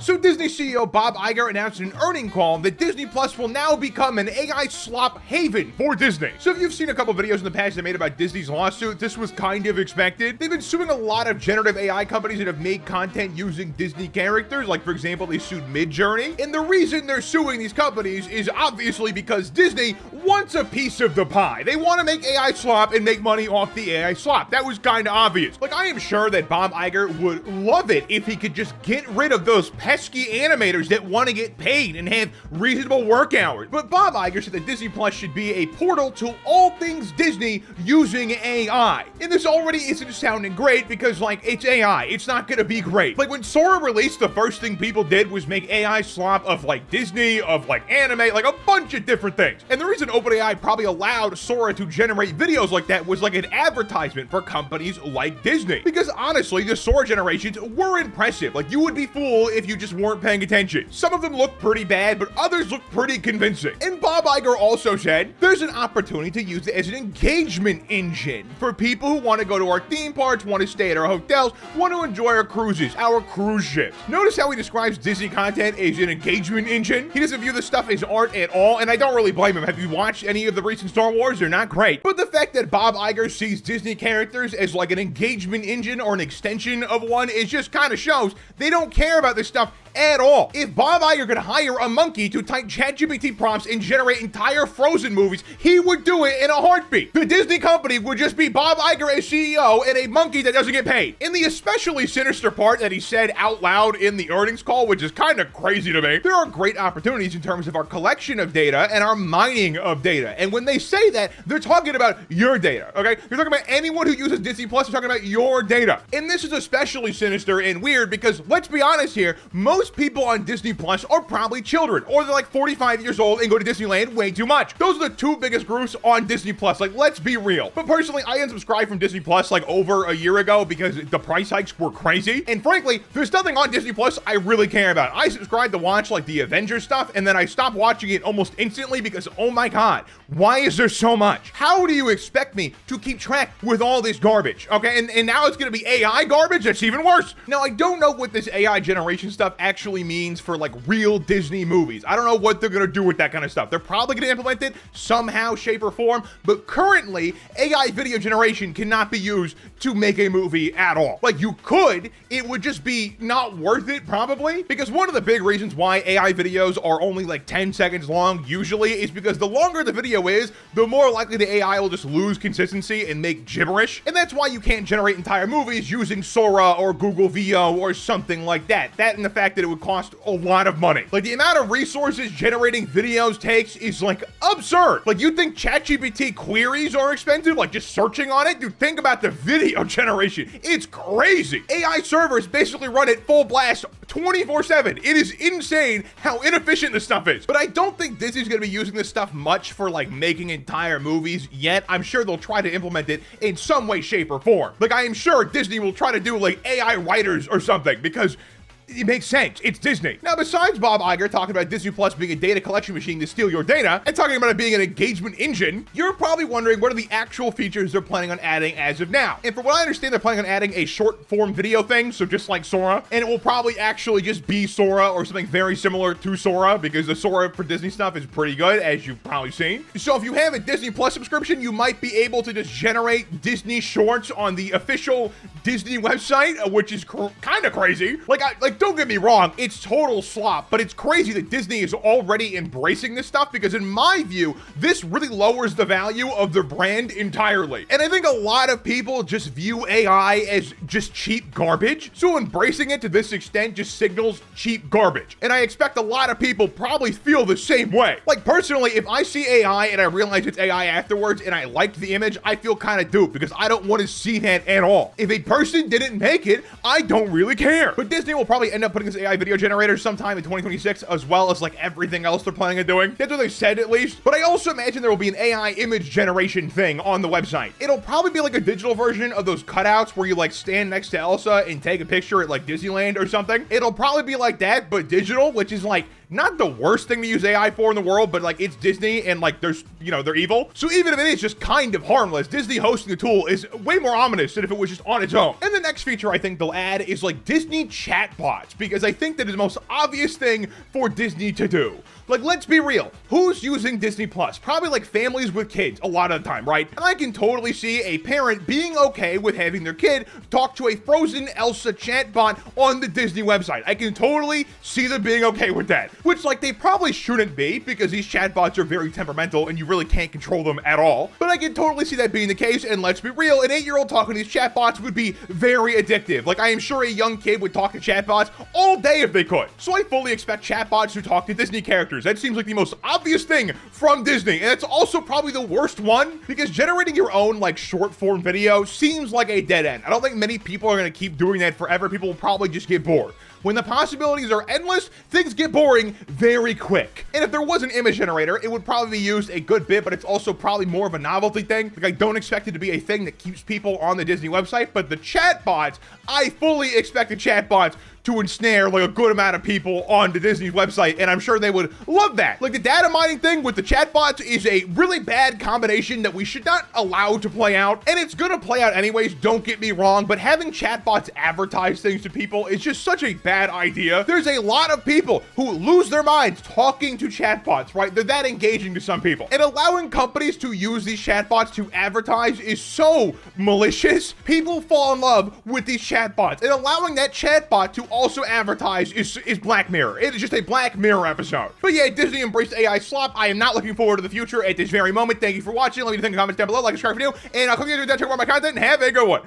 So Disney CEO Bob Iger announced in an earnings call that Disney Plus will now become an AI slop haven for Disney. So if you've seen a couple videos in the past that made about Disney's lawsuit, this was kind of expected. They've been suing a lot of generative AI companies that have made content using Disney characters. Like, for example, they sued Midjourney. And the reason they're suing these companies is obviously because Disney wants a piece of the pie. They want to make AI slop and make money off the AI slop. That was kind of obvious. Like, I am sure that Bob Iger would love it if he could just get rid of those pesky animators that want to get paid and have reasonable work hours. But Bob Iger said that Disney Plus should be a portal to all things Disney using AI. And this already isn't sounding great because, like, it's AI. It's not going to be great. Like, when Sora released, the first thing people did was make AI slop of, like, Disney, of, like, anime, like a bunch of different things. And the reason OpenAI probably allowed Sora to generate videos like that was like an advertisement for companies like Disney. Because honestly, the Sora generations were impressive. Like, you would be fooled if you just weren't paying attention. Some of them look pretty bad, but others look pretty convincing. And Bob Iger also said, there's an opportunity to use it as an engagement engine for people who want to go to our theme parks, want to stay at our hotels, want to enjoy our cruises, our cruise ships. Notice how he describes Disney content as an engagement engine? He doesn't view this stuff as art at all, and I don't really blame him. Have you watched any of the recent Star Wars? They're not great. But the fact that Bob Iger sees Disney characters as like an engagement engine or an extension of one, it just kind of shows they don't care about this stuff at all. If Bob Iger could hire a monkey to type ChatGPT prompts and generate entire Frozen movies, he would do it in a heartbeat. The Disney company would just be Bob Iger as CEO and a monkey that doesn't get paid. And the especially sinister part that he said out loud in the earnings call, which is kind of crazy to me, there are great opportunities in terms of our collection of data and our mining of data. And when they say that, they're talking about your data, okay? They're talking about anyone who uses Disney Plus, they're talking about your data. And this is especially sinister and weird because, let's be honest here, most people on Disney Plus are probably children, or they're like 45 years old and go to Disneyland way too much. Those are the two biggest groups on Disney Plus. Like, let's be real. But personally, I unsubscribed from Disney Plus like over a year ago because the price hikes were crazy. And frankly, there's nothing on Disney Plus I really care about. I subscribed to watch like the Avengers stuff, and then I stopped watching it almost instantly because, oh my God, why is there so much? How do you expect me to keep track with all this garbage? Okay, and now it's gonna be AI garbage? That's even worse. Now, I don't know what this AI generation stuff actually means for like real Disney movies. I don't know what they're gonna do with that kind of stuff. They're probably gonna implement it somehow, shape, or form, but currently, AI video generation cannot be used to make a movie at all. Like, you could, it would just be not worth it probably, because one of the big reasons why AI videos are only like 10 seconds long usually is because the longer the video is, the more likely the AI will just lose consistency and make gibberish. And that's why you can't generate entire movies using Sora or Google VO or something like that. That and the fact that it would cost a lot of money. Like, the amount of resources generating videos takes is like absurd. Like, you think ChatGPT queries are expensive? Like, just searching on it? Dude, think about the video generation. It's crazy. AI servers basically run at full blast 24/7. It is insane how inefficient this stuff is. But I don't think Disney's gonna be using this stuff much for like making entire movies yet. I'm sure they'll try to implement it in some way, shape, or form. Like, I am sure Disney will try to do like AI writers or something because it makes sense. It's Disney. Now, besides Bob Iger talking about Disney Plus being a data collection machine to steal your data and talking about it being an engagement engine, you're probably wondering what are the actual features they're planning on adding as of now. And from what I understand, they're planning on adding a short form video thing, so just like Sora, and it will probably actually just be Sora or something very similar to Sora because the Sora for Disney stuff is pretty good, as you've probably seen. So if you have a Disney Plus subscription, you might be able to just generate Disney shorts on the official Disney website, which is kind of crazy. Like, don't get me wrong, it's total slop, but it's crazy that Disney is already embracing this stuff because in my view, this really lowers the value of their brand entirely. And I think a lot of people just view AI as just cheap garbage. So embracing it to this extent just signals cheap garbage. And I expect a lot of people probably feel the same way. Like, personally, if I see AI and I realize it's AI afterwards and I liked the image, I feel kind of duped because I don't want to see that at all. If a person didn't make it, I don't really care. But Disney will probably end up putting this AI video generator sometime in 2026, as well as like everything else they're planning on doing. That's what they said, at least. But I also imagine there will be an AI image generation thing on the website. It'll probably be like a digital version of those cutouts where you like stand next to Elsa and take a picture at like Disneyland or something. It'll probably be like that, but digital, which is like not the worst thing to use AI for in the world, but like it's Disney and like there's, you know, they're evil. So even if it is just kind of harmless, Disney hosting the tool is way more ominous than if it was just on its own. And the next feature I think they'll add is like Disney chatbots, because I think that is the most obvious thing for Disney to do. Like, let's be real. Who's using Disney Plus? Probably like families with kids a lot of the time, right? And I can totally see a parent being okay with having their kid talk to a frozen Elsa chatbot on the Disney website. I can totally see them being okay with that, which like they probably shouldn't be, because these chatbots are very temperamental and you really can't control them at all. But I can totally see that being the case. And let's be real, an 8-year-old talking to these chatbots would be very addictive. Like I am sure a young kid would talk to chatbots all day if they could. So I fully expect chatbots to talk to Disney characters. That seems like the most obvious thing from Disney, and it's also probably the worst one, because generating your own like short form video seems like a dead end. I don't think many people are going to keep doing that forever. People will probably just get bored. When the possibilities are endless, things get boring very quick. And if there was an image generator, it would probably be used a good bit, but it's also probably more of a novelty thing. Like I don't expect it to be a thing that keeps people on the Disney website, but the chatbots, I fully expect the chatbots to ensnare like a good amount of people onto Disney's website, and I'm sure they would love that. Like the data mining thing with the chatbots is a really bad combination that we should not allow to play out, and it's gonna play out anyways, don't get me wrong, but having chatbots advertise things to people is just such a bad idea. There's a lot of people who lose their minds talking to chatbots, right? They're that engaging to some people, and allowing companies to use these chatbots to advertise is so malicious. People fall in love with these chatbots, and allowing that chatbot to also advertise is Black Mirror. It is just a Black Mirror episode. But yeah, Disney embraced AI slop. I am not looking forward to the future at this very moment. Thank you for watching. Let me know in the comments down below. Like and subscribe if you're new, and I'll click you down to check out more of my content, and have a good one.